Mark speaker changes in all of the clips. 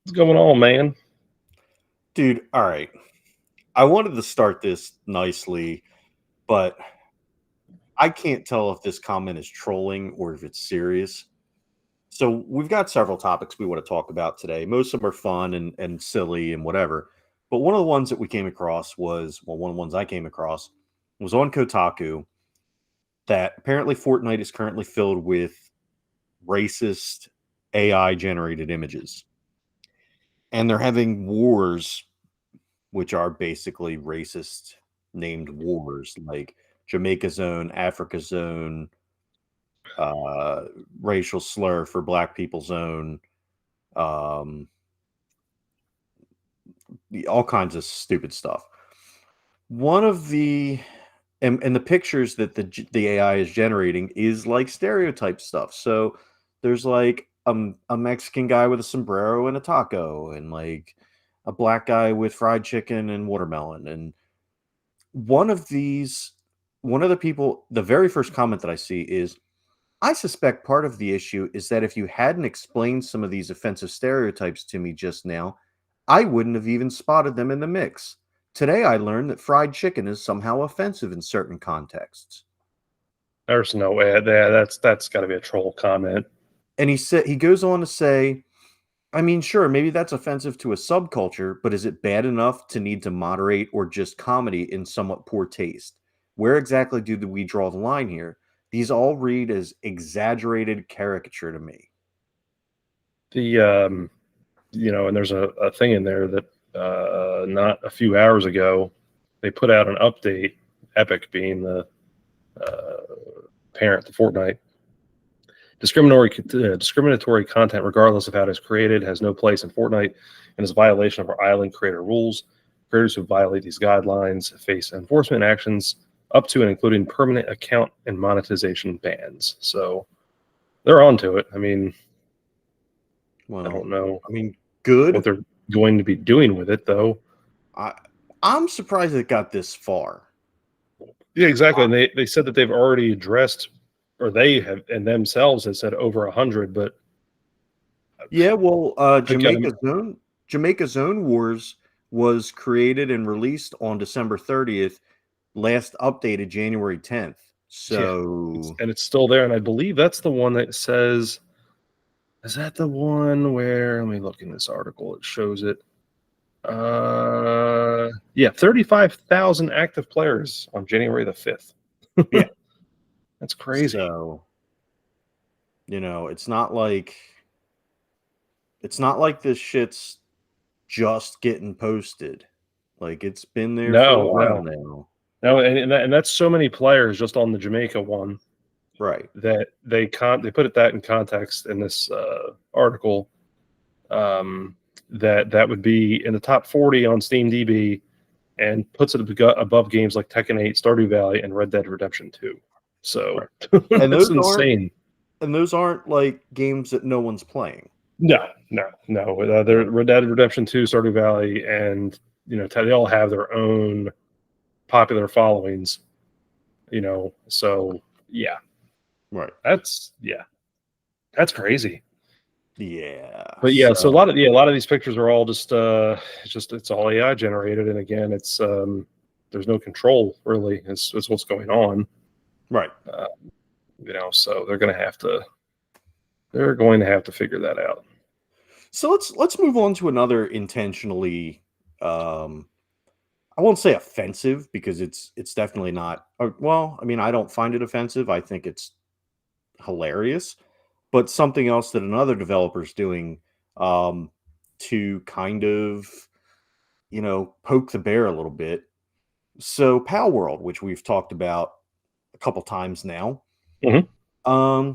Speaker 1: What's going on, man?
Speaker 2: Dude, all right. I wanted to start this nicely, but I can't tell if this comment is trolling or if it's serious. So we've got several topics we want to talk about today. Most of them are fun and silly and whatever. But one of the ones that we came across was, well, one of the ones I came across was on Kotaku that apparently Fortnite is currently filled with racist AI generated images. And they're having wars which are basically racist named wars like Jamaica Zone, Africa Zone, uh, racial slur for Black People Zone, um, all kinds of stupid stuff. One of the and the pictures that the AI is generating is like stereotype stuff. So there's like a Mexican guy with a sombrero and a taco, and like a black guy with fried chicken and watermelon, and one of these one of the people the very first comment that I see is, I suspect part of the issue is that if you hadn't explained some of these offensive stereotypes to me just now, I wouldn't have even spotted them in the mix. Today I learned that fried chicken is somehow offensive in certain contexts.
Speaker 1: There's no way. Yeah, that's got to be a troll comment.
Speaker 2: And he goes on to say, I mean, sure, maybe that's offensive to a subculture, but is it bad enough to need to moderate or just comedy in somewhat poor taste? Where exactly do we draw the line here? These all read as exaggerated caricature to me.
Speaker 1: The and there's a thing in there that not a few hours ago they put out an update. Epic being the parent to Fortnite. Discriminatory content, regardless of how it is created, has no place in Fortnite and is a violation of our island creator rules. Creators who violate these guidelines face enforcement actions up to and including permanent account and monetization bans. So they're onto it. I mean,
Speaker 2: Well,
Speaker 1: I don't know
Speaker 2: I mean,
Speaker 1: what
Speaker 2: good.
Speaker 1: they're going to be doing with it, though.
Speaker 2: I'm surprised it got this far.
Speaker 1: Yeah, exactly. And they said that they've already addressed, or they have, and themselves have said over 100. But
Speaker 2: Yeah, well,
Speaker 1: again,
Speaker 2: Jamaica Zone Wars was created and released on December 30th, last updated January 10th.
Speaker 1: yeah,
Speaker 2: So
Speaker 1: it's still there. And I believe that's the one that says, is that the one where, let me look in this article, it shows it. Yeah, 35,000 active players on January the 5th.
Speaker 2: yeah.
Speaker 1: That's crazy.
Speaker 2: So, it's not like this shit's just getting posted. Like, it's been there for a while now.
Speaker 1: No, and that's so many players just on the Jamaica one.
Speaker 2: Right.
Speaker 1: That they put that in context in this article, that would be in the top 40 on Steam DB and puts it above games like Tekken 8, Stardew Valley, and Red Dead Redemption 2. So
Speaker 2: right. And
Speaker 1: that's insane.
Speaker 2: Those aren't like games that no one's playing.
Speaker 1: No. They're Red Dead Redemption 2, Stardew Valley, and they all have their own popular followings. So yeah.
Speaker 2: Right.
Speaker 1: That's crazy.
Speaker 2: Yeah.
Speaker 1: But yeah, so a lot of these pictures are all just it's all AI generated, and again, it's there's no control really. It's what's going on.
Speaker 2: Right.
Speaker 1: So they're going to have to figure that out.
Speaker 2: So let's move on to another intentionally I won't say offensive, because it's definitely not. Well, I mean, I don't find it offensive. I think it's hilarious. But something else that another developer's doing to kind of, poke the bear a little bit. So Palworld, which we've talked about a couple times now.
Speaker 1: Mm-hmm.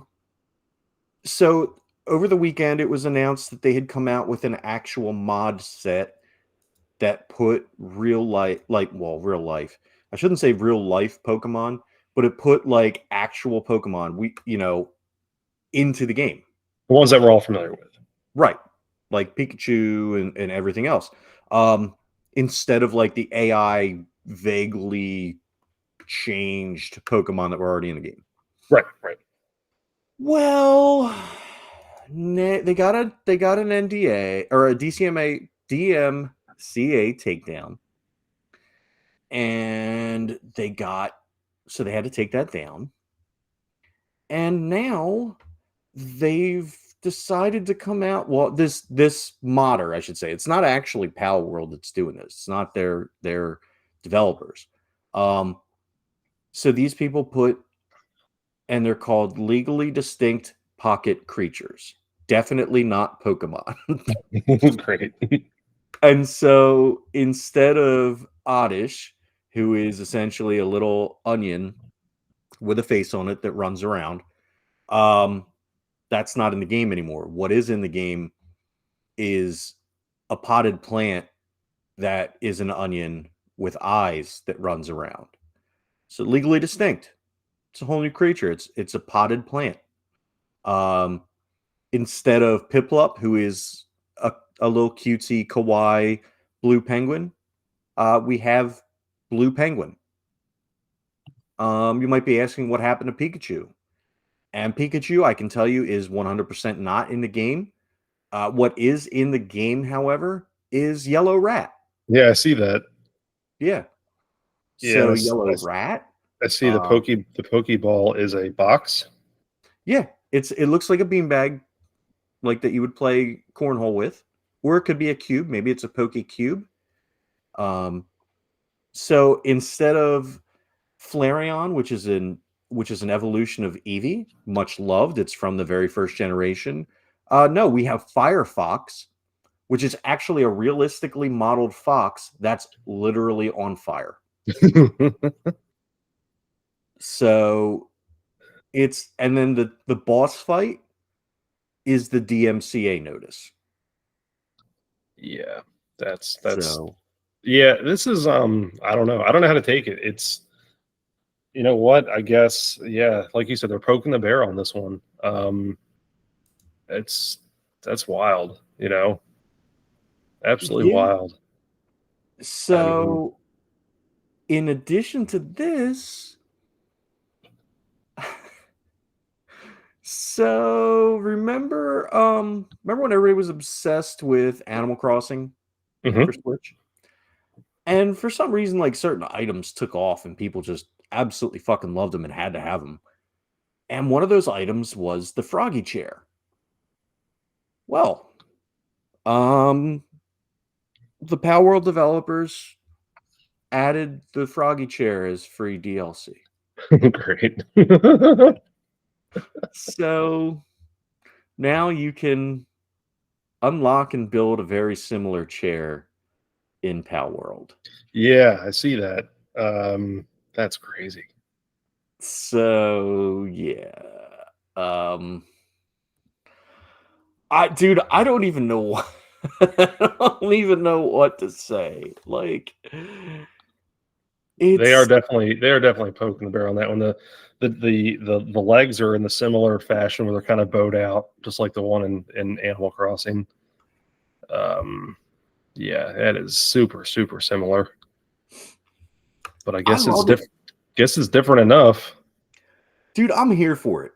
Speaker 2: So over the weekend, it was announced that they had come out with an actual mod set that put real life. I shouldn't say real life Pokemon, but it put like actual Pokemon, into the game.
Speaker 1: The ones that we're all familiar with.
Speaker 2: Right. Like Pikachu and everything else. Instead of like the AI vaguely changed Pokemon that were already in the game.
Speaker 1: Right.
Speaker 2: Well, They got an NDA or a DMCA takedown, and they had to take that down, and now they've decided to come out. Well, this modder, I should say, it's not actually Palworld that's doing this. It's not their developers. So these people and they're called legally distinct pocket creatures. Definitely not Pokemon.
Speaker 1: Great.
Speaker 2: And so instead of Oddish, who is essentially a little onion with a face on it that runs around, that's not in the game anymore. What is in the game is a potted plant that is an onion with eyes that runs around. So legally distinct. It's a whole new creature. It's a potted plant. Instead of Piplup, who is a little cutesy kawaii blue penguin, we have Blue Penguin. You might be asking what happened to Pikachu. And Pikachu, I can tell you, is 100% not in the game. What is in the game, however, is Yellow Rat.
Speaker 1: Yeah, I see that.
Speaker 2: Yeah.
Speaker 1: Yeah,
Speaker 2: So Yellow Rat.
Speaker 1: I see the Pokeball is a box.
Speaker 2: Yeah, it looks like a beanbag, like that you would play cornhole with, or it could be a cube. Maybe it's a Poke Cube. So instead of Flareon, which is an evolution of Eevee, much loved. It's from the very first generation. No, we have Firefox, which is actually a realistically modeled fox that's literally on fire. So and then the boss fight is the DMCA notice.
Speaker 1: Yeah, that's yeah, this is I don't know. I don't know how to take it. It's, you know what? I guess, yeah, like you said, they're poking the bear on this one. That's wild, absolutely wild.
Speaker 2: So, in addition to this, so remember when everybody was obsessed with Animal Crossing for Switch? And for some reason, like certain items took off and people just absolutely fucking loved them and had to have them. And one of those items was the Froggy chair. Well, the Palworld developers added the Froggy chair as free DLC.
Speaker 1: Great.
Speaker 2: So now you can unlock and build a very similar chair in Palworld.
Speaker 1: Yeah, I see that. That's crazy.
Speaker 2: So yeah. I don't even know what I don't even know what to say. Like,
Speaker 1: they are definitely poking the bear on that one. The legs are in the similar fashion where they're kind of bowed out, just like the one in Animal Crossing. Yeah, that is super similar. But I guess it's different. Guess it's different enough.
Speaker 2: Dude, I'm here for it.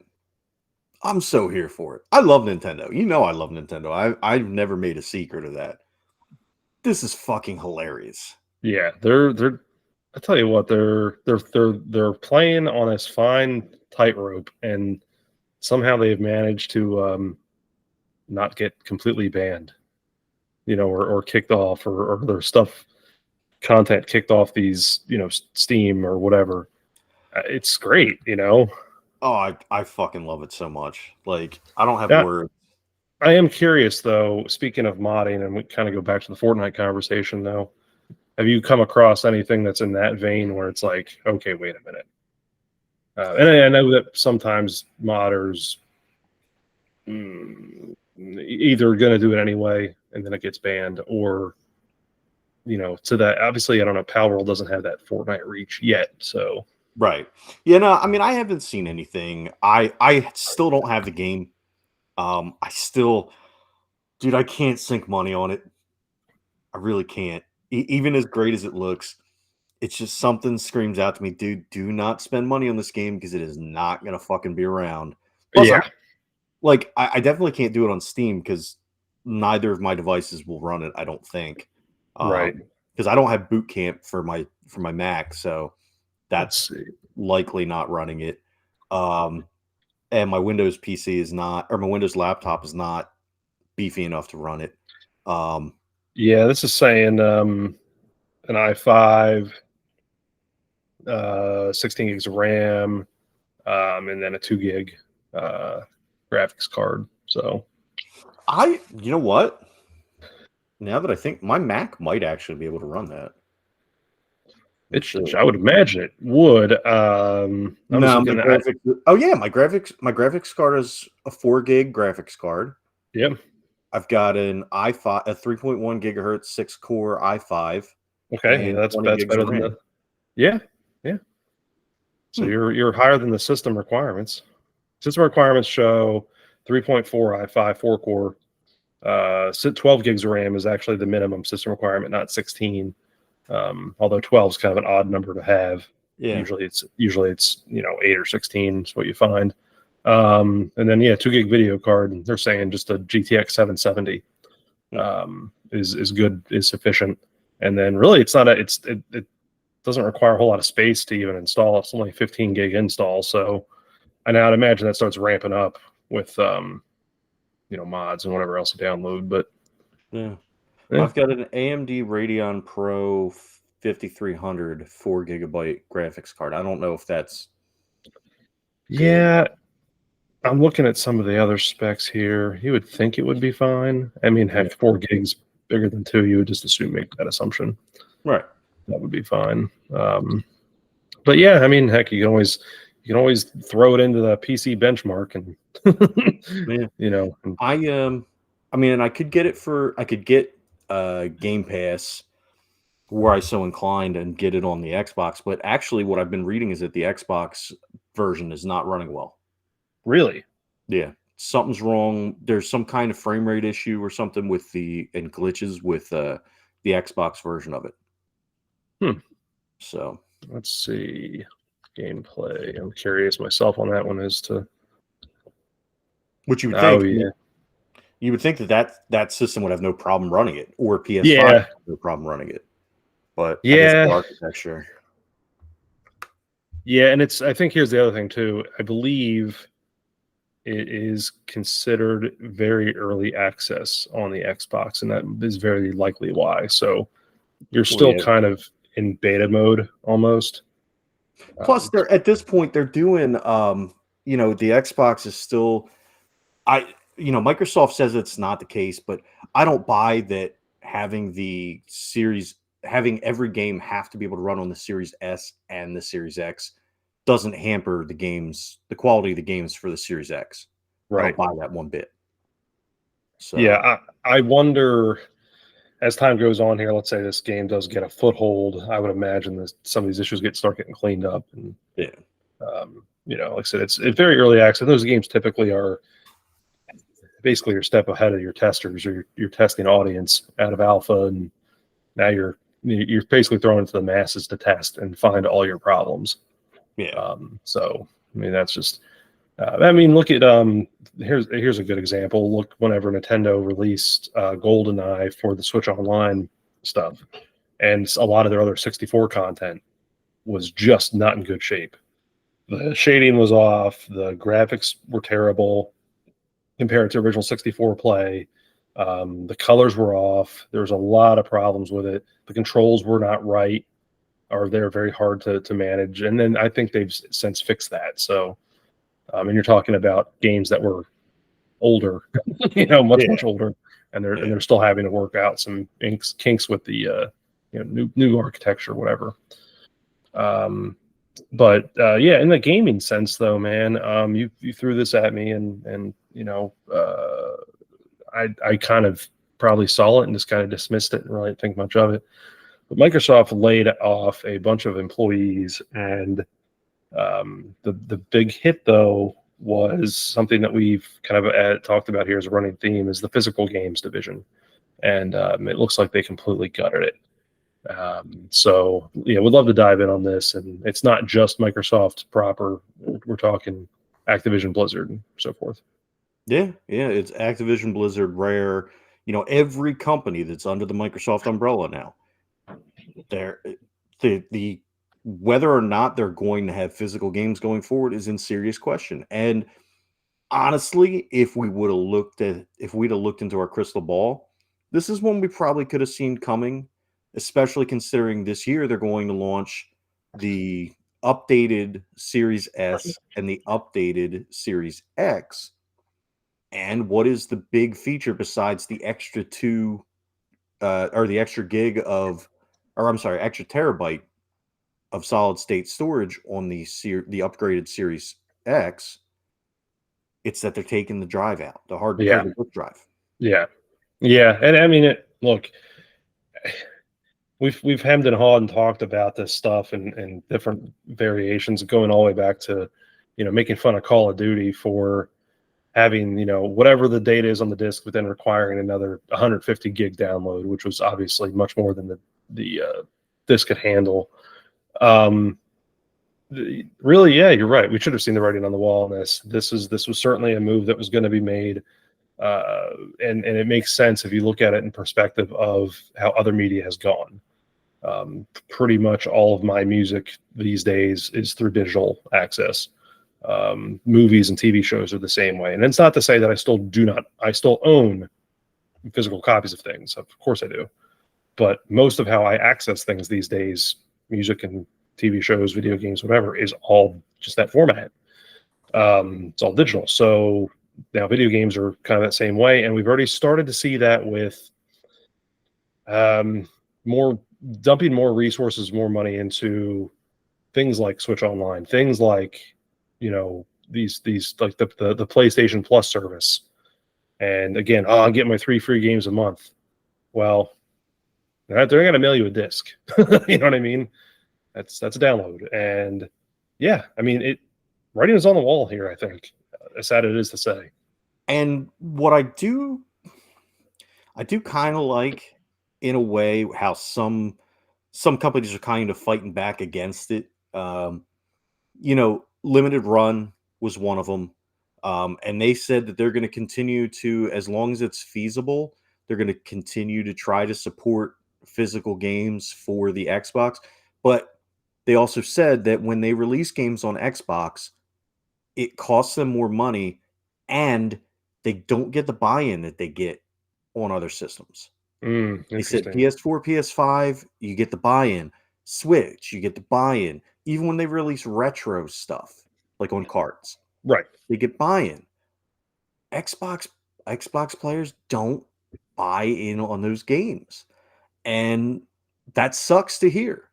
Speaker 2: I'm so here for it. I love Nintendo. You know I love Nintendo. I've never made a secret of that. This is fucking hilarious.
Speaker 1: Yeah, they're I tell you what, they're playing on this fine tightrope, and somehow they've managed to not get completely banned, or kicked off, or their content kicked off these, Steam or whatever. It's great,
Speaker 2: Oh, I fucking love it so much. Like, I don't have words.
Speaker 1: I am curious, though, speaking of modding, and we kind of go back to the Fortnite conversation, though. Have you come across anything that's in that vein where it's like, okay, wait a minute? And I know that sometimes modders either going to do it anyway, and then it gets banned, or, to that, obviously, I don't know, Palworld doesn't have that Fortnite reach yet, so...
Speaker 2: Right. Yeah, no, I mean, I haven't seen anything. I still don't have the game. Dude, I can't sink money on it. I really can't. Even as great as it looks, it's just something screams out to me, dude, do not spend money on this game because it is not going to fucking be around. Plus,
Speaker 1: yeah.
Speaker 2: like I definitely can't do it on Steam because neither of my devices will run it. I don't think,
Speaker 1: Right.
Speaker 2: because I don't have Boot Camp for my Mac, so
Speaker 1: Let's
Speaker 2: that's
Speaker 1: see.
Speaker 2: likely not running it. And my Windows PC is not, or my Windows laptop is not beefy enough to run it.
Speaker 1: Yeah, this is saying an i5, 16 gigs of RAM, and then a 2 gig graphics card. So
Speaker 2: you know what? Now that I think, my Mac might actually be able to run that.
Speaker 1: I would imagine it would. I'm just
Speaker 2: No, my
Speaker 1: looking at.
Speaker 2: graphics. Oh yeah, my graphics card is a 4 gig graphics card.
Speaker 1: Yep.
Speaker 2: I've got an i5, a 3.1 gigahertz 6-core i5,
Speaker 1: Okay. Yeah,
Speaker 2: and 20
Speaker 1: that's
Speaker 2: gigs
Speaker 1: better
Speaker 2: of
Speaker 1: than
Speaker 2: RAM.
Speaker 1: the. Yeah. Yeah. So you're higher than the system requirements. System requirements show 3.4 i5 4 core. 12 gigs of RAM is actually the minimum system requirement, not 16. Although 12 is kind of an odd number to have.
Speaker 2: Yeah.
Speaker 1: Usually it's 8 or 16 is what you find. And then 2 gig video card. They're saying just a GTX 770 is good, is sufficient. And then really it's not it doesn't require a whole lot of space to even install. It's only 15 gig install. So I'd imagine that starts ramping up with mods and whatever else you download. But
Speaker 2: Yeah.
Speaker 1: yeah.
Speaker 2: I've got an AMD Radeon Pro 5300 4 gigabyte graphics card. I don't know if that's good.
Speaker 1: Yeah, I'm looking at some of the other specs here. You would think it would be fine. I mean, heck, 4 gigs bigger than 2, you would just make that assumption.
Speaker 2: Right.
Speaker 1: That would be fine. But yeah, I mean, heck, you can always throw it into the PC benchmark and
Speaker 2: I mean, I could get Game Pass were I so inclined and get it on the Xbox, but actually what I've been reading is that the Xbox version is not running well.
Speaker 1: Really?
Speaker 2: Yeah. Something's wrong. There's some kind of frame rate issue or something and glitches with the Xbox version of it. So
Speaker 1: let's see. Gameplay. I'm curious myself on that one as to
Speaker 2: what you would think.
Speaker 1: Yeah.
Speaker 2: You would think that system would have no problem running it, or PS5
Speaker 1: yeah.
Speaker 2: no problem running it. But
Speaker 1: yeah,
Speaker 2: I guess the architecture.
Speaker 1: Yeah, and I think here's the other thing too. I believe it is considered very early access on the Xbox, and that is very likely why. So you're still kind of in beta mode almost.
Speaker 2: Plus, they're at this point they're doing the Xbox is still Microsoft says it's not the case, but I don't buy that having every game have to be able to run on the Series S and the Series X doesn't hamper the quality of the games for the Series X.
Speaker 1: Right.
Speaker 2: I don't buy that one bit. So
Speaker 1: yeah, I wonder as time goes on here, let's say this game does get a foothold, I would imagine that some of these issues start getting cleaned up. And like I said, it's very early access. Those games typically are basically your step ahead of your testers or your testing audience out of alpha, and now you're basically thrown into the masses to test and find all your problems. So I mean that's just look at here's a good example. Look, whenever Nintendo released GoldenEye for the Switch Online stuff, and a lot of their other 64 content was just not in good shape. The shading was off, the graphics were terrible compared to original 64 play. The colors were off. There was a lot of problems with it. The controls were not right, or they're very hard to manage. And then I think they've since fixed that. So, and you're talking about games that were older, much older, and they're still having to work out some kinks with the new architecture, whatever. But in the gaming sense, though, man, you threw this at me, and I kind of probably saw it and just kind of dismissed it and really didn't think much of it. But Microsoft laid off a bunch of employees, and the big hit though was something that we've kind of talked about here as a running theme is the physical games division, and it looks like they completely gutted it. So we'd love to dive in on this, and it's not just Microsoft proper. We're talking Activision, Blizzard, and so forth.
Speaker 2: Yeah, yeah, it's Activision, Blizzard, Rare, every company that's under the Microsoft umbrella now. They're the whether or not they're going to have physical games going forward is in serious question. And honestly, if we'd have looked into our crystal ball, this is one we probably could have seen coming, especially considering this year they're going to launch the updated Series S and the updated Series X. And what is the big feature besides the extra or the extra gig of, or I'm sorry, extra terabyte of solid state storage on the upgraded Series X? It's that they're taking the drive out, the hard or
Speaker 1: Yeah,
Speaker 2: the book drive.
Speaker 1: yeah, yeah. And I mean, look, we've hemmed and hawed and talked about this stuff and different variations going all the way back to, making fun of Call of Duty for having, whatever the data is on the disk, but then requiring another 150 gig download, which was obviously much more than the disk could handle. Um, really, yeah, you're right. We should have seen the writing on the wall on this. This was certainly a move that was going to be made, and it makes sense if you look at it in perspective of how other media has gone. Pretty much all of my music these days is through digital access. Movies and TV shows are the same way. And it's not to say that I still own physical copies of things. Of course I do. But most of how I access things these days, music and TV shows, video games, whatever, is all just that format. It's all digital. So now video games are kind of that same way. And we've already started to see that with more dumping more resources, more money into things like Switch Online, things like, these like the PlayStation Plus service. And again, I'm getting my 3 free games a month. Well, they're going to mail you a disc. You know what I mean? That's a download. And yeah, I mean, writing is on the wall here, I think, as sad it is to say.
Speaker 2: And what I do kind of like, in a way, how some companies are kind of fighting back against it. Limited Run was one of them. And they said that they're going to continue to, as long as it's feasible, they're going to continue to try to support physical games for the Xbox. But they also said that when they release games on Xbox, it costs them more money and they don't get the buy-in that they get on other systems. They said
Speaker 1: Interesting.
Speaker 2: PS4, PS5, you get the buy-in. Switch, you get the buy-in. Even when they release retro stuff, like on carts,
Speaker 1: Right.
Speaker 2: they get buy-in. Xbox Xbox players don't buy in on those games. And that sucks to hear.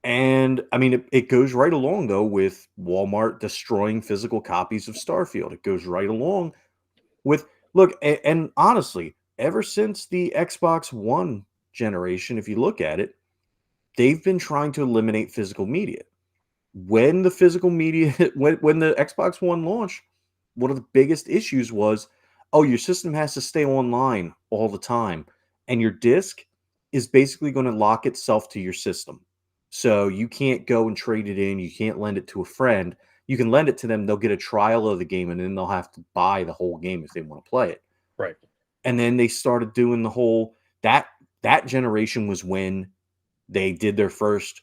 Speaker 2: And I mean, it goes right along though with Walmart destroying physical copies of Starfield. It goes right along with look, and honestly, ever since the Xbox One generation, if you look at it, they've been trying to eliminate physical media. When the physical media, when the Xbox One launched, one of the biggest issues was, oh, your system has to stay online all the time, and your disk is basically going to lock itself to your system. So you can't go and trade it in. You can't lend it to a friend. You can lend it to them. They'll get a trial of the game, and then they'll have to buy the whole game if they want to play it.
Speaker 1: Right.
Speaker 2: And then they started doing the whole that generation was when they did their first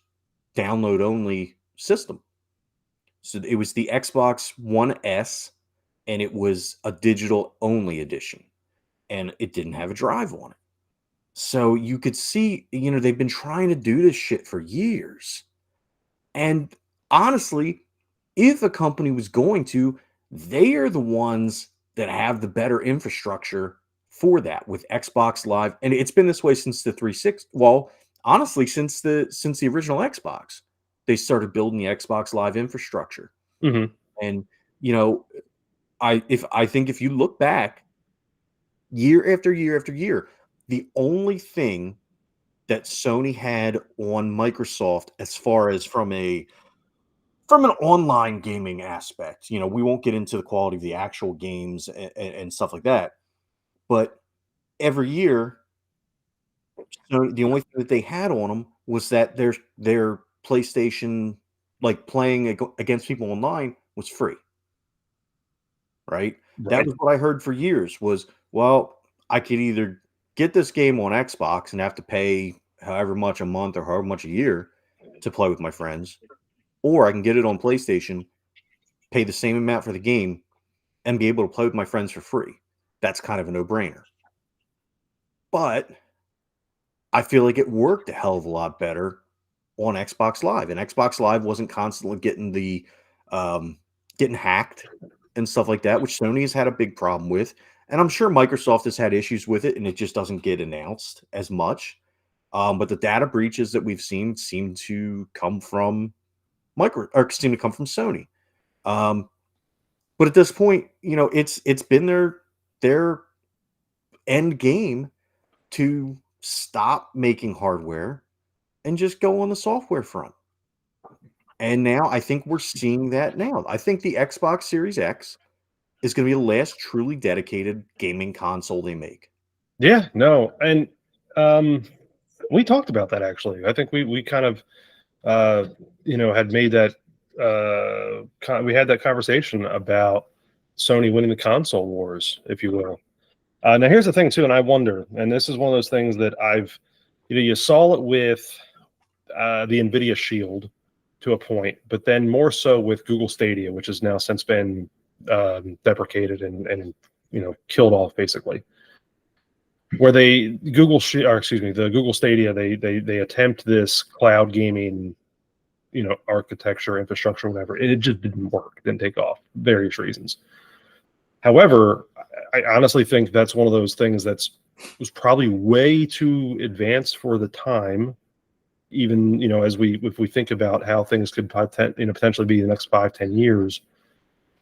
Speaker 2: download only system. So it was the Xbox One S, and it was a digital only edition, and it didn't have a drive on it. So you could see, they've been trying to do this shit for years. And honestly, if a company was going to, they are the ones that have the better infrastructure for that with Xbox Live. And it's been this way since the 360. Well, honestly, since the original Xbox, they started building the Xbox Live infrastructure.
Speaker 1: Mm-hmm.
Speaker 2: And you know, I think if you look back year after year after year, the only thing that Sony had on Microsoft as far as from an online gaming aspect, we won't get into the quality of the actual games and stuff like that, but every year, so the only thing that they had on them was that their PlayStation, like playing against people online, was free. right? That
Speaker 1: Right.
Speaker 2: was what I heard for years was, well, I could either get this game on Xbox and have to pay however much a month or however much a year to play with my friends, or I can get it on PlayStation, pay the same amount for the game, and be able to play with my friends for free. That's kind of a no-brainer. But I feel like it worked a hell of a lot better on Xbox Live, and Xbox Live wasn't constantly um, getting hacked and stuff like that, which Sony has had a big problem with, and I'm sure Microsoft has had issues with it, and it just doesn't get announced as much. But the data breaches that we've seen seem to come from Sony. Um, but at this point, it's been their end game to stop making hardware and just go on the software front. And now I think we're seeing that now. I think the Xbox Series X is going to be the last truly dedicated gaming console they make.
Speaker 1: Yeah, no. And um, we talked about that actually. I think we kind of had made that we had that conversation about Sony winning the console wars, if you will. Now here's the thing too, and I wonder, and this is one of those things that you saw it with the Nvidia Shield to a point, but then more so with Google Stadia, which has now since been deprecated and killed off basically. Where the Google Stadia, they attempt this cloud gaming, architecture, infrastructure, whatever. It just didn't work, didn't take off, various reasons. However, I honestly think that's one of those things was probably way too advanced for the time. Even if we think about how things could potentially be the next 5-10 years,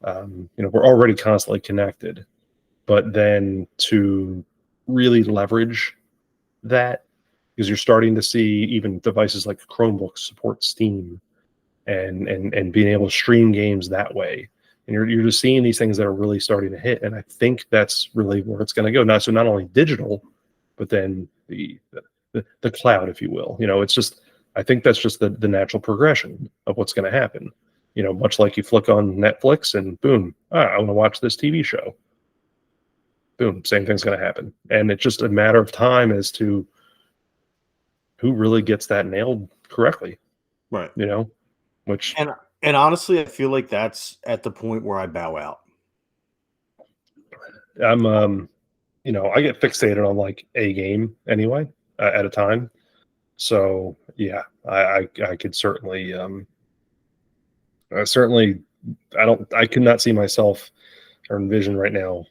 Speaker 1: we're already constantly connected, but then to really leverage that, because you're starting to see even devices like Chromebooks support Steam and being able to stream games that way. And you're just seeing these things that are really starting to hit. And I think that's really where it's going to go. So not only digital, but then the cloud, if you will. It's just, I think that's just the natural progression of what's going to happen. Much like you flick on Netflix and boom, I want to watch this TV show. Boom, same thing's going to happen. And it's just a matter of time as to who really gets that nailed correctly.
Speaker 2: Right.
Speaker 1: Which
Speaker 2: and honestly, I feel like that's at the point where I bow out.
Speaker 1: I'm I get fixated on like a game anyway at a time. So yeah, I could certainly I could not see myself or envision right now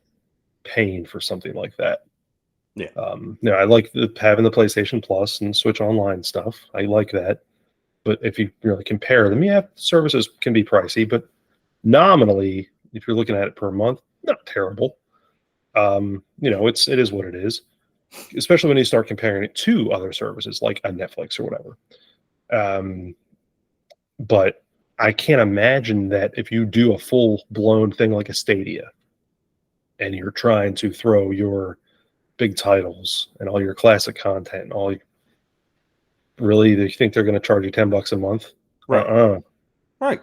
Speaker 1: paying for something like that.
Speaker 2: Yeah.
Speaker 1: I like having the PlayStation Plus and Switch Online stuff. I like that. But if you really compare them, yeah, services can be pricey, but nominally, if you're looking at it per month, not terrible. It is what it is, especially when you start comparing it to other services like a Netflix or whatever. But I can't imagine that if you do a full blown thing like a Stadia and you're trying to throw your big titles and all your classic content, really, do you think they're going to charge you $10 a month?
Speaker 2: Right. Right.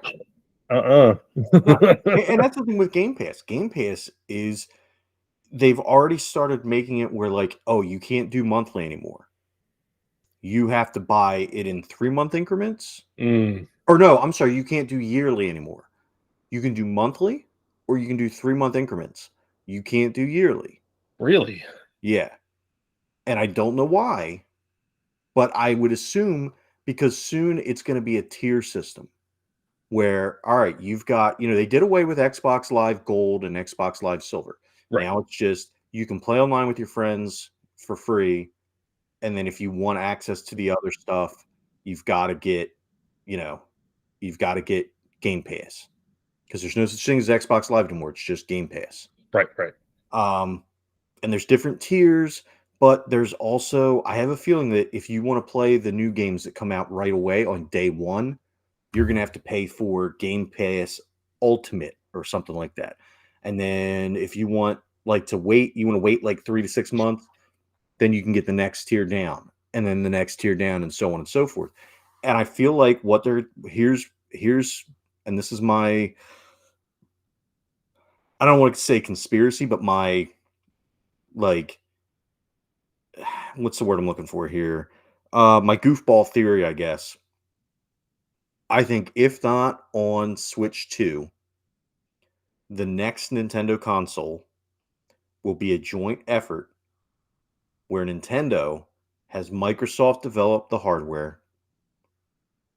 Speaker 1: And
Speaker 2: that's the thing with Game Pass. Game Pass is, they've already started making it where like, oh, you can't do monthly anymore. You have to buy it in 3-month increments. Or no, I'm sorry, you can't do yearly anymore. You can do monthly or you can do 3-month increments. You can't do yearly.
Speaker 1: Really?
Speaker 2: Yeah. And I don't know why, but I would assume because soon it's going to be a tier system where, all right, you've got, they did away with Xbox Live Gold and Xbox Live Silver.
Speaker 1: Right.
Speaker 2: Now it's just, you can play online with your friends for free. And then if you want access to the other stuff, you've got to get, Game Pass, because there's no such thing as Xbox Live anymore. It's just Game Pass.
Speaker 1: Right.
Speaker 2: And there's different tiers, but there's also, I have a feeling that if you want to play the new games that come out right away on day one, you're going to have to pay for Game Pass Ultimate or something like that. And then if you want to wait like 3 to 6 months, then you can get the next tier down, and then the next tier down, and so on and so forth. And I feel like here's, and this is my I don't want to say conspiracy, but my, like, what's the word I'm looking for here? My goofball theory, I guess. I think if not on Switch 2, the next Nintendo console will be a joint effort where Nintendo has Microsoft develop the hardware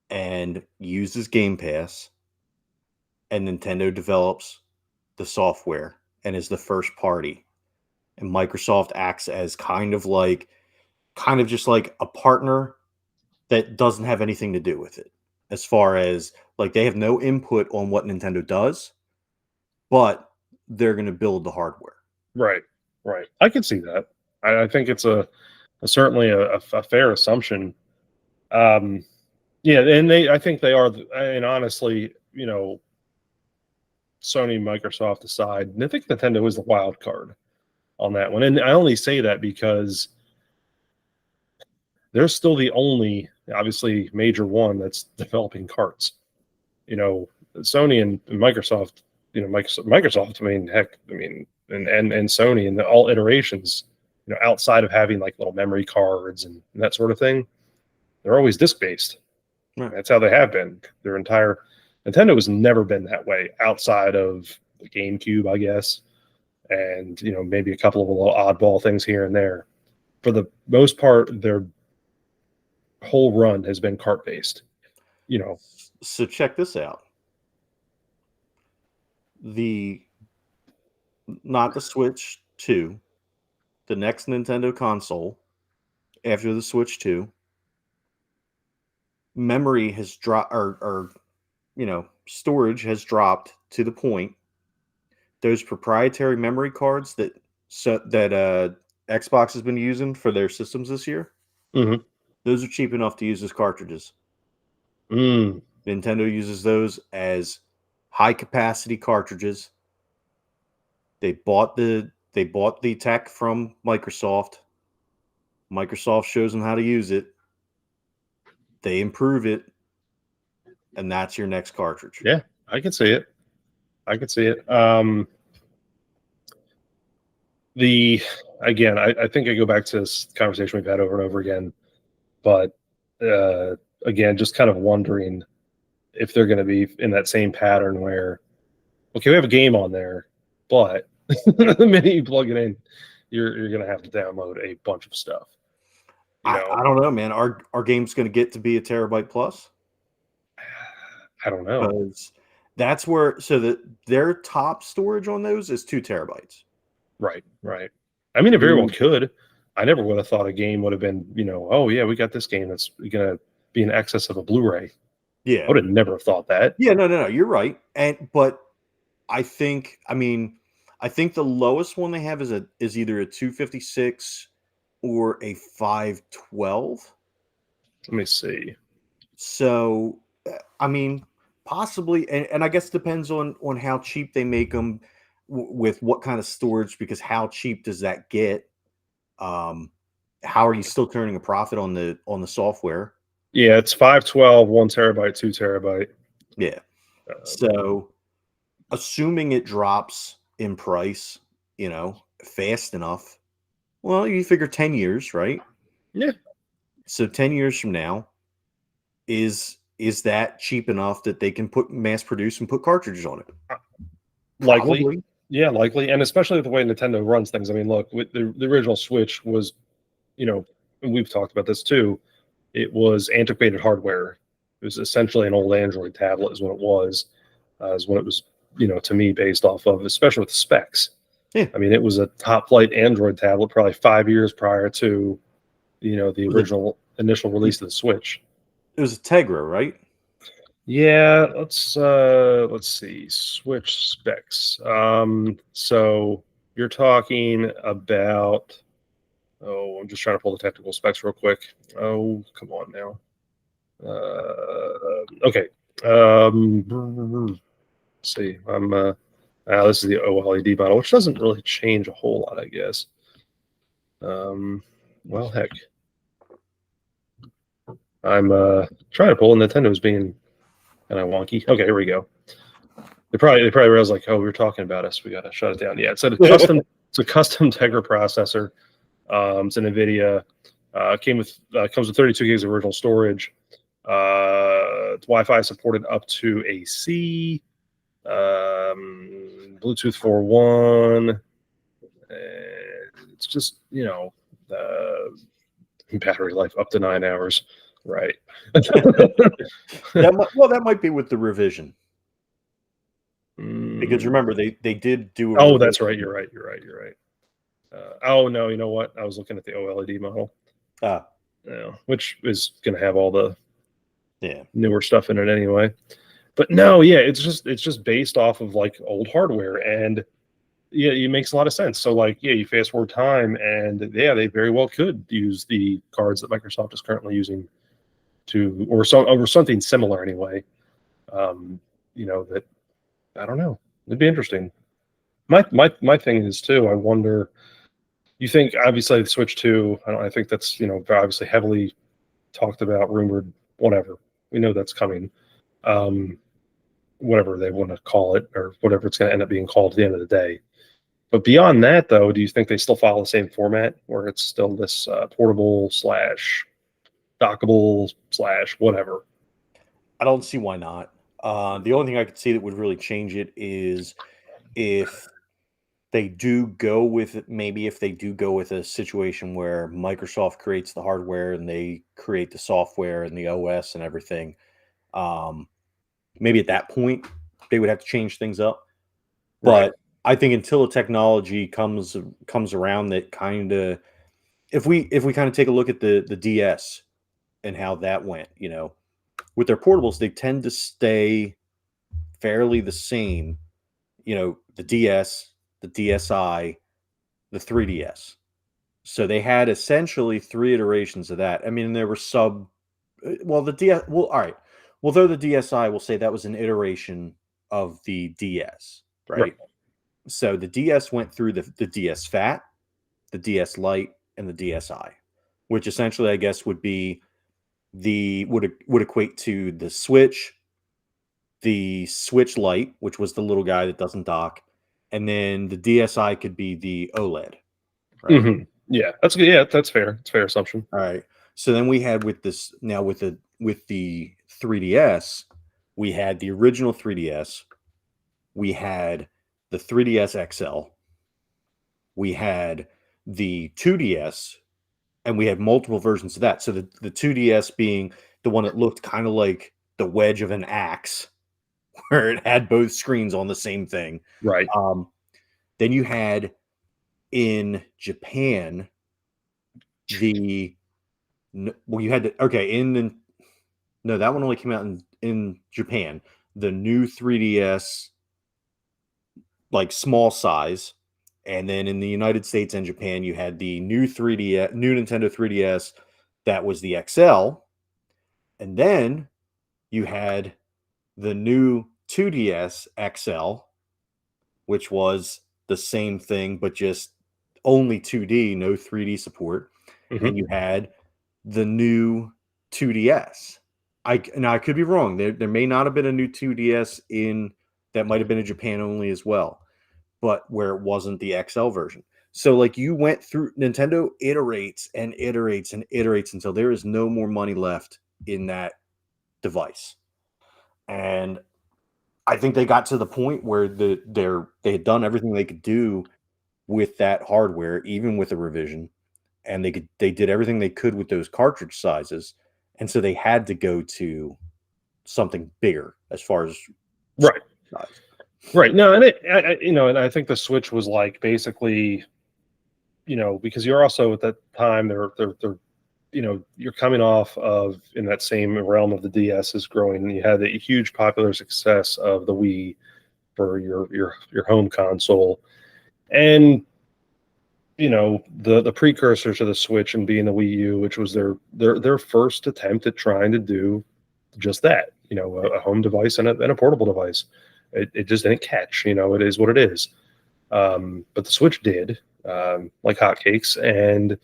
Speaker 2: and uses Game Pass, and Nintendo develops the software and is the first party. And Microsoft acts as kind of just like a partner that doesn't have anything to do with it. As far as like they have no input on what Nintendo does, but they're going to build the hardware.
Speaker 1: Right, right. I can see that. I think it's certainly a fair assumption. Um, yeah, and I think they are. And honestly, Sony, Microsoft aside, and I think Nintendo is the wild card on that one. And I only say that because they're still the only, obviously, major one that's developing carts. Sony and Microsoft. Microsoft. I mean, heck, and Sony and all iterations. Outside of having like little memory cards and that sort of thing, they're always disc based.
Speaker 2: Right.
Speaker 1: That's how they have been. Their entire Nintendo has never been that way outside of the GameCube, I guess, and maybe a couple of little oddball things here and there. For the most part, their whole run has been cart based.
Speaker 2: So check this out. Not the Switch 2, the next Nintendo console after the Switch 2, memory has dropped, or storage has dropped to the point those proprietary memory cards that Xbox has been using for their systems this year.
Speaker 1: Mm-hmm.
Speaker 2: Those are cheap enough to use as cartridges. Nintendo uses those as high capacity cartridges. They bought the tech from Microsoft. Microsoft shows them how to use it. They improve it, and that's your next cartridge.
Speaker 1: Yeah, I can see it. I think I go back to this conversation we've had over and over again, but again, just kind of wondering if they're going to be in that same pattern where, okay, we have a game on there, but the minute you plug it in, you're going to have to download a bunch of stuff.
Speaker 2: I don't know, man. Our game's going to get to be a terabyte plus?
Speaker 1: I don't know.
Speaker 2: Because that's where their top storage on those is 2 terabytes.
Speaker 1: Right. I mean, it very well could. I never would have thought a game would have been, oh yeah, we got this game that's going to be in excess of a Blu-ray.
Speaker 2: Yeah,
Speaker 1: I would have never thought that.
Speaker 2: Yeah, no, you're right. But I think the lowest one they have is either a 256 or a 512.
Speaker 1: Let me see.
Speaker 2: So, I mean, possibly, and I guess it depends on how cheap they make them with what kind of storage, because how cheap does that get? How are you still turning a profit on the software?
Speaker 1: Yeah, it's 512, 1 terabyte, 2 terabyte.
Speaker 2: Yeah. So, assuming it drops in price, fast enough, well, you figure 10 years, right?
Speaker 1: Yeah.
Speaker 2: So 10 years from now, is that cheap enough that they can mass produce and put cartridges on it?
Speaker 1: Likely.
Speaker 2: Probably.
Speaker 1: Yeah, likely. And especially the way Nintendo runs things. I mean, look, with the original Switch was, and we've talked about this too, it was antiquated hardware. It was essentially an old Android tablet is what it was. Is when it was, to me, based off of, especially with the specs.
Speaker 2: Yeah.
Speaker 1: I mean, it was a top flight Android tablet probably 5 years prior to, the original initial release of the Switch.
Speaker 2: It was a Tegra, right?
Speaker 1: Yeah, let's see. Switch specs. So you're talking about, I'm just trying to pull the technical specs real quick. Oh, come on now. Okay. Let's see. This is the OLED model, which doesn't really change a whole lot, I guess. Well, heck. I'm trying to pull, and Nintendo's being kind of wonky. Okay, here we go. They probably realized like, oh, we were talking about us. We got to shut it down. Yeah, it's a custom Tegra processor. It's an NVIDIA. Comes with 32 gigs of original storage. It's Wi-Fi supported up to AC. Bluetooth 4.1. It's just battery life up to 9 hours. Right.
Speaker 2: That might be with the revision. Because remember, they did do.
Speaker 1: Oh, that's right. You're right. Oh no, you know what? I was looking at the OLED model. Which is going to have all the newer stuff in it anyway. But no, yeah, it's just based off of like old hardware, and yeah, it makes a lot of sense. So like, yeah, you fast forward time, and yeah, they very well could use the cards that Microsoft is currently using or something similar anyway. That I don't know. It'd be interesting. My thing is too. I wonder. You think obviously the Switch 2? I think that's obviously heavily talked about, rumored, whatever. We know that's coming. Whatever they want to call it, or whatever it's going to end up being called at the end of the day. But beyond that, though, do you think they still follow the same format, where it's still this portable / dockable / whatever?
Speaker 2: I don't see why not. The only thing I could see that would really change it is if they do go with a situation where Microsoft creates the hardware and they create the software and the OS and everything. Maybe at that point they would have to change things up. But I think until the technology comes around, that kind of, if we kind of take a look at the DS and how that went, with their portables, they tend to stay fairly the same. The DS, the DSi, the 3DS. So they had essentially 3 iterations of that. I mean, there were all right. Well, though the DSi, will say that was an iteration of the DS, right? So the DS went through the DS Fat, the DS Lite, and the DSi, which essentially, I guess, would be would equate to the Switch, the Switch Lite, which was the little guy that doesn't dock, and then the DSi could be the OLED. Right?
Speaker 1: Mm-hmm. Yeah, that's good. Yeah, that's fair. It's a fair assumption.
Speaker 2: All right. So then we had with the 3DS, we had the original 3DS, we had the 3DS XL, we had the 2DS, and we had multiple versions of that. So the 2DS being the one that looked kind of like the wedge of an axe, where it had both screens on the same thing.
Speaker 1: Right.
Speaker 2: Then you had in Japan that one only came out in Japan. The new 3DS, like small size, and then in the United States and Japan, you had the new Nintendo 3DS that was the XL, and then you had the new 2DS XL, which was the same thing, but just only 2D, no 3D support. Mm-hmm. And you had the new 2DS. I could be wrong. There may not have been a new 2DS that might have been in Japan only as well, but where it wasn't the XL version. So like you went through, Nintendo iterates and iterates and iterates until there is no more money left in that device. And I think they got to the point where they had done everything they could do with that hardware, even with a revision, and they did everything they could with those cartridge sizes, and so they had to go to something bigger as far as
Speaker 1: size. Right. No, and and I think the Switch was like basically, because you're also at that time they're you're coming off of, in that same realm of the DS is growing. You had the huge popular success of the Wii for your home console, and the precursor to the Switch and being the Wii U, which was their first attempt at trying to do just that. A home device and a portable device. It just didn't catch. It is what it is. But the Switch did, like hotcakes. And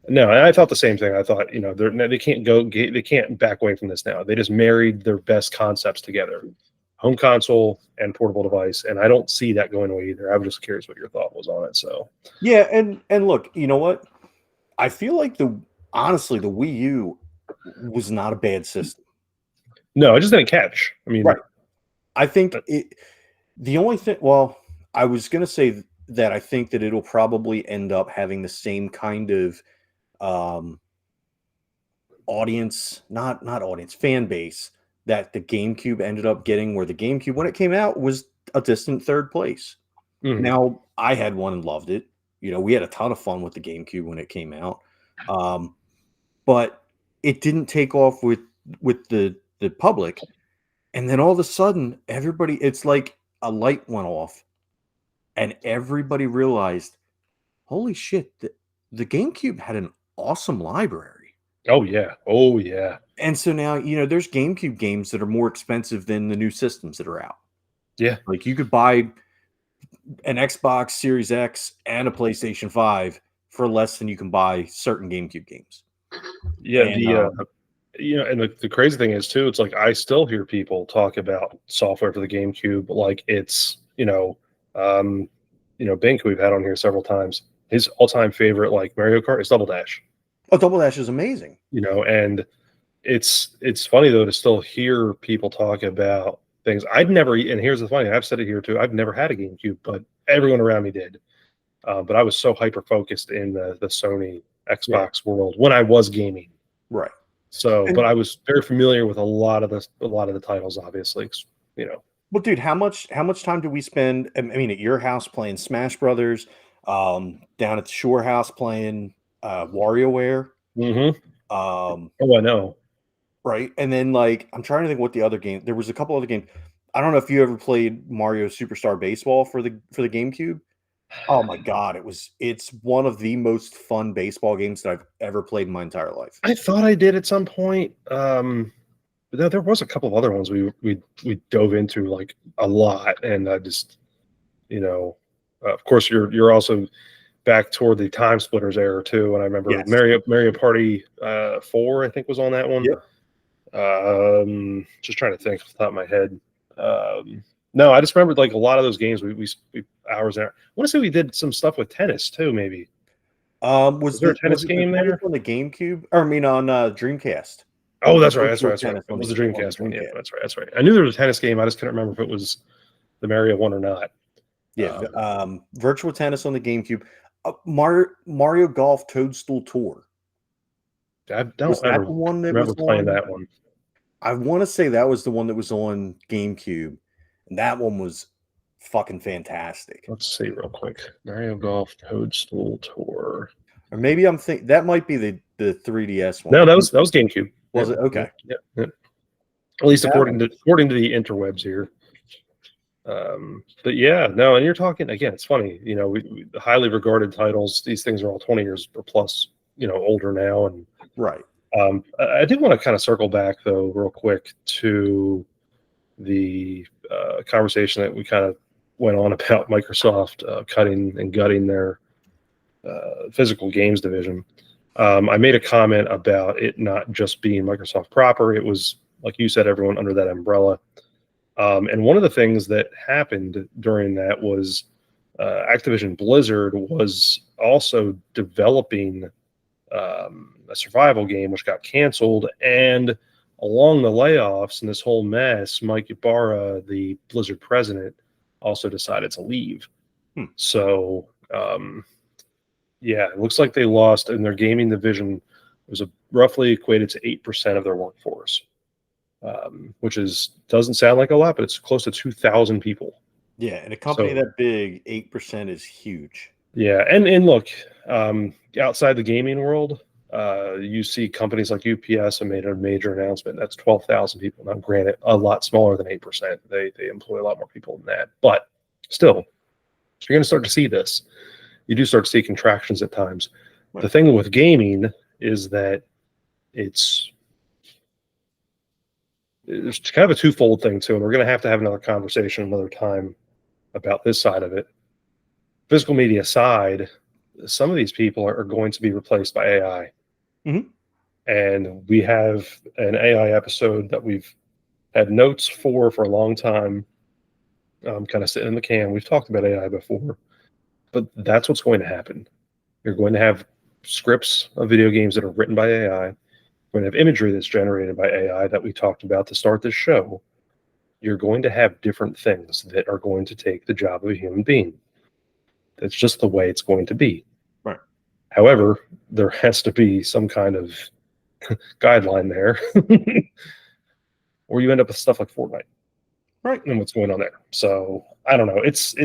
Speaker 1: no, I thought the same thing. I thought, they can't back away from this now. They just married their best concepts together. home console and portable device, and I don't see that going away either. I was just curious what your thought was on it. So
Speaker 2: Yeah, and look, you know what? I feel like honestly the Wii U was not a bad system.
Speaker 1: no, I just didn't catch. I mean,
Speaker 2: Right. I think the only thing, well, I was going to say that I think that it'll probably end up having the same kind of um, audience, not audience, fan base that the GameCube ended up getting, where the GameCube, when it came out, was a distant third place. Now, I had one and loved it. You know, we had a ton of fun with the GameCube when it came out. But it didn't take off with the public. And then all of a sudden, everybody, it's like a light went off and everybody realized, holy shit, the GameCube had an awesome library.
Speaker 1: oh yeah.
Speaker 2: And so now, you know, there's GameCube games that are more expensive than the new systems that are out.
Speaker 1: Yeah.
Speaker 2: Like you could buy an Xbox Series X and a PlayStation 5 for less than you can buy certain GameCube games.
Speaker 1: Yeah,
Speaker 2: And,
Speaker 1: you know, and the crazy thing is too, it's like I still hear people talk about software for the GameCube like it's, Bink, who we've had on here several times, his all-time favorite like Mario Kart is Double Dash.
Speaker 2: Oh, Double Dash is amazing.
Speaker 1: You know, and it's funny though to still hear people talk about things. I'd never, and here's the funny, I've said it here too, I've never had a GameCube, but everyone around me did. But I was so hyper focused in the Sony Xbox world when I was gaming.
Speaker 2: Right.
Speaker 1: So, but I was very familiar with a lot of the titles, obviously, you know.
Speaker 2: Well, dude, how much time do we spend? I mean, at your house playing Smash Brothers, down at the Shore House playing WarioWare.
Speaker 1: Mm-hmm.
Speaker 2: Oh,
Speaker 1: I know.
Speaker 2: Right, and then like I'm trying to think what the other game. There was a couple other games. I don't know if you ever played Mario Superstar Baseball for the GameCube. Oh my god, it's one of the most fun baseball games that I've ever played in my entire life.
Speaker 1: I thought I did at some point. But there was a couple of other ones we dove into like a lot, and I just, of course you're also back toward the Time Splitters era too, and I remember Mario Party 4 I think was on that one.
Speaker 2: Yep.
Speaker 1: Just trying to think off the top of my head. No, I just remembered like a lot of those games we hours there. I want to say we did some stuff with tennis too, maybe.
Speaker 2: Was
Speaker 1: there a tennis game there
Speaker 2: on the GameCube? Or I mean on Dreamcast?
Speaker 1: Oh, that's right. It was the Dreamcast one. Yeah, that's right. I knew there was a tennis game. I just couldn't remember if it was the Mario one or not.
Speaker 2: Yeah, Virtual Tennis on the GameCube. Mario Golf Toadstool Tour.
Speaker 1: I don't remember playing that one.
Speaker 2: I want to say that was the one that was on GameCube, and that one was fucking fantastic.
Speaker 1: Let's see real quick. Mario Golf Toadstool Tour.
Speaker 2: Or maybe I'm thinking that might be the 3DS one.
Speaker 1: No, that was GameCube.
Speaker 2: Was it? Okay.
Speaker 1: Yeah. At least according to the interwebs here. But yeah, no, and you're talking again. It's funny, we highly regarded titles. These things are all 20 years or plus, older now, and
Speaker 2: right.
Speaker 1: I did want to kind of circle back though, real quick, to the conversation that we kind of went on about Microsoft cutting and gutting their physical games division. I made a comment about it not just being Microsoft proper. It was, like you said, everyone under that umbrella. And one of the things that happened during that was Activision Blizzard was also developing a survival game, which got canceled. And along the layoffs and this whole mess, Mike Ibarra, the Blizzard president, also decided to leave. So, yeah, it looks like they lost in their gaming division. It was roughly equated to 8% of their workforce, which doesn't sound like a lot, but it's close to 2,000 people.
Speaker 2: Yeah, and a company that big, 8% is huge.
Speaker 1: Yeah, and look, outside the gaming world, you see companies like UPS have made a major announcement. That's 12,000 people. Now, granted, a lot smaller than 8%. They employ a lot more people than that. But still, you're going to start to see this. You do start to see contractions at times. Right. The thing with gaming is that there's kind of a twofold thing too, and we're going to have another conversation another time about this side of it. Physical media aside, some of these people are going to be replaced by AI.
Speaker 2: Mm-hmm.
Speaker 1: And we have an AI episode that we've had notes for a long time, kind of sitting in the can. We've talked about AI before, but that's what's going to happen. You're going to have scripts of video games that are written by AI. We're going to have imagery that's generated by AI that we talked about to start this show. You're going to have different things that are going to take the job of a human being. That's just the way it's going to be.
Speaker 2: Right.
Speaker 1: However, there has to be some kind of guideline there, or you end up with stuff like Fortnite,
Speaker 2: Right.
Speaker 1: and what's going on there. So I don't know. It's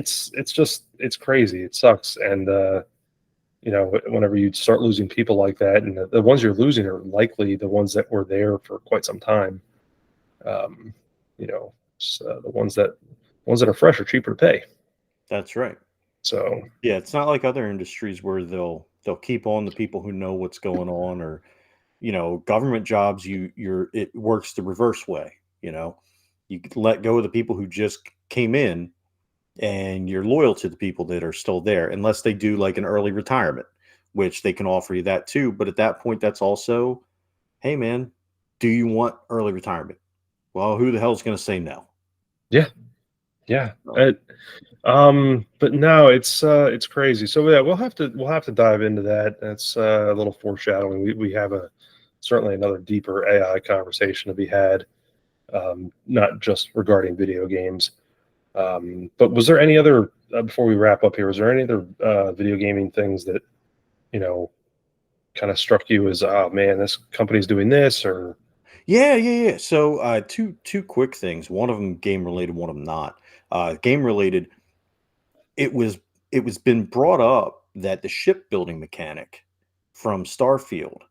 Speaker 1: crazy. It sucks. And whenever you start losing people like that, and the ones you're losing are likely the ones that were there for quite some time. The ones that are fresh are cheaper to pay.
Speaker 2: That's right.
Speaker 1: So
Speaker 2: yeah, it's not like other industries where they'll keep on the people who know what's going on, or government jobs. It works the reverse way. You let go of the people who just came in, and you're loyal to the people that are still there, unless they do like an early retirement, which they can offer you that too. But at that point, that's also, hey man, do you want early retirement? Well, who the hell's going to say no?
Speaker 1: yeah. But no, it's crazy. So yeah, we'll have to dive into that. That's a little foreshadowing. We have certainly another deeper AI conversation to be had, not just regarding video games. But was there any other before we wrap up here? Was there any other video gaming things that kind of struck you as, oh man, this company's doing this? Or
Speaker 2: Yeah. So two quick things. One of them game related, one of them not. Game related. It was been brought up that the shipbuilding mechanic from Starfield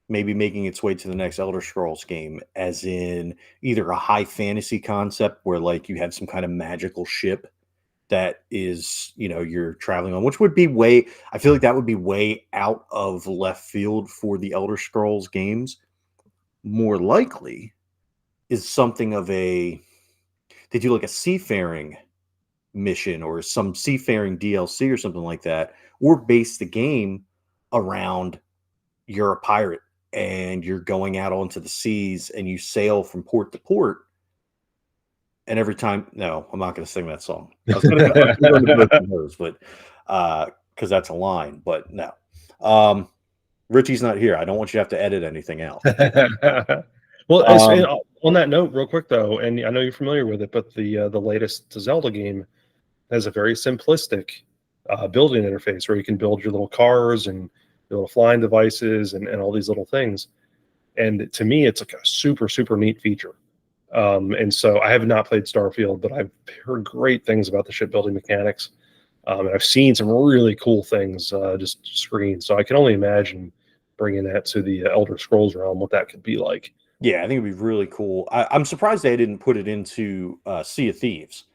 Speaker 2: may be making its way to the next Elder Scrolls game, as in either a high fantasy concept where like you have some kind of magical ship that is, you're traveling on, which would be I feel like that would be way out of left field for the Elder Scrolls games. More likely is something of they do like a seafaring mission or some seafaring DLC or something like that, or base the game around you're a pirate and you're going out onto the seas and you sail from port to port. And every time, no, I'm not going to sing that song. I was going to go into both of those, but because that's a line, but no. Richie's not here. I don't want you to have to edit anything out.
Speaker 1: Well, on that note, real quick though, and I know you're familiar with it, but the latest Zelda game has a very simplistic building interface where you can build your little cars and your little flying devices and all these little things. And to me, it's like a super, super neat feature. And so I have not played Starfield, but I've heard great things about the shipbuilding mechanics. And I've seen some really cool things just screened. So I can only imagine bringing that to the Elder Scrolls realm, what that could be like.
Speaker 2: Yeah, I think it'd be really cool. I'm surprised they didn't put it into Sea of Thieves,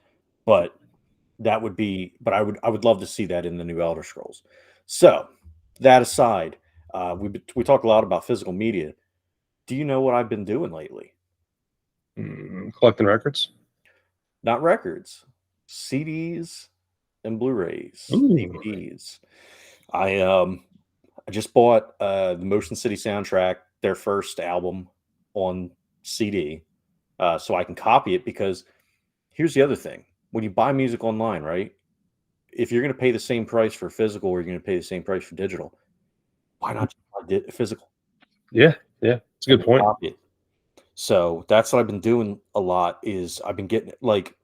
Speaker 2: but that would be. But I would love to see that in the new Elder Scrolls. So that aside, we talk a lot about physical media. Do you know what I've been doing lately?
Speaker 1: Collecting records?
Speaker 2: Not records, CDs and Blu-rays, DVDs. I just bought the Motion City Soundtrack, their first album, on CD, so I can copy it. Because here's the other thing: when you buy music online, right? If you're going to pay the same price for physical, or you're going to pay the same price for digital, why not just buy physical?
Speaker 1: Yeah, it's a good point.
Speaker 2: Copy it. So that's what I've been doing a lot. Is I've been getting like,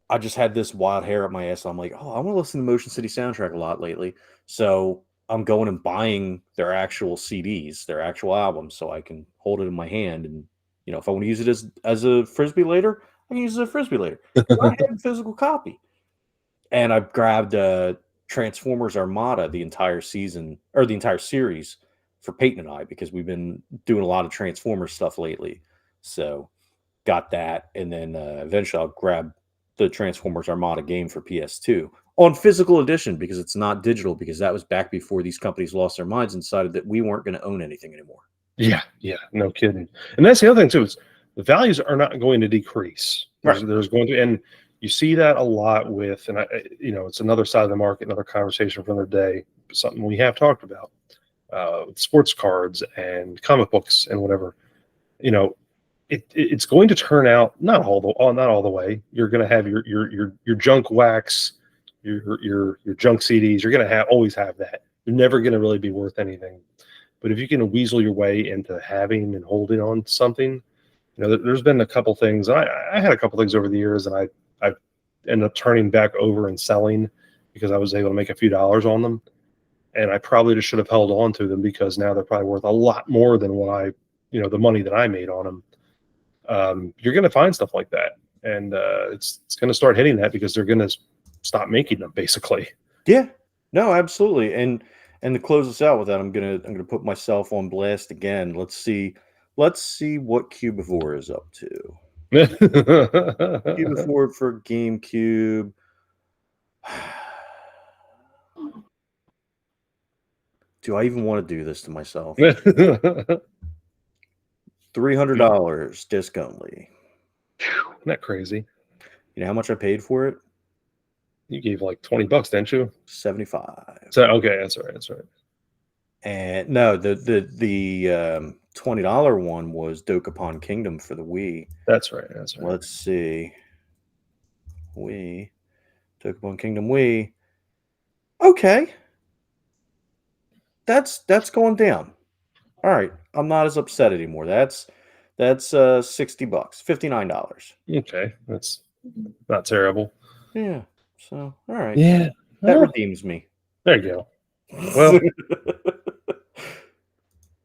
Speaker 2: I just had this wild hair up my ass. So I'm like, oh, I want to listen to Motion City Soundtrack a lot lately. So I'm going and buying their actual CDs, their actual albums, so I can hold it in my hand. And if I want to use it as a frisbee later, I can use it as a frisbee later. I have a physical copy. And I've grabbed Transformers Armada, the entire season or the entire series, for Peyton and I, because we've been doing a lot of Transformers stuff lately. So got that, and then eventually I'll grab the Transformers Armada game for PS2 on physical edition, because it's not digital, because that was back before these companies lost their minds and decided that we weren't going to own anything anymore.
Speaker 1: Yeah, no kidding. And that's the other thing too, is the values are not going to decrease. There's going to, and you see that a lot with, and it's another side of the market, another conversation for another day, something we have talked about, sports cards and comic books and whatever. it's going to turn out not all the way. You're going to have your junk wax, your junk CDs. You're going to always have that. You're never going to really be worth anything. But if you can weasel your way into having and holding on to something, there's been a couple things. I had a couple things over the years, and I ended up turning back over and selling because I was able to make a few dollars on them. And I probably just should have held on to them because now they're probably worth a lot more than what the money that I made on them. You're going to find stuff like that, and it's going to start hitting that because they're going to stop making them, basically.
Speaker 2: Yeah, no, absolutely. And to close us out with that, I'm gonna put myself on blast again. Let's see what Cubivore is up to. Cubivore for GameCube. Do I even want to do this to myself? $300 disc only.
Speaker 1: Isn't that crazy?
Speaker 2: You know how much I paid for it?
Speaker 1: You gave like $20, didn't you?
Speaker 2: 75.
Speaker 1: So okay, that's right.
Speaker 2: And no, the $20 one was Dokapon Kingdom for the Wii.
Speaker 1: That's right.
Speaker 2: Let's see. Wii. Dokapon Kingdom Wii. Okay. That's going down. All right. I'm not as upset anymore. That's $60, $59.
Speaker 1: Okay. That's not terrible.
Speaker 2: Yeah. So all right.
Speaker 1: Yeah.
Speaker 2: That redeems me.
Speaker 1: There you go. Well,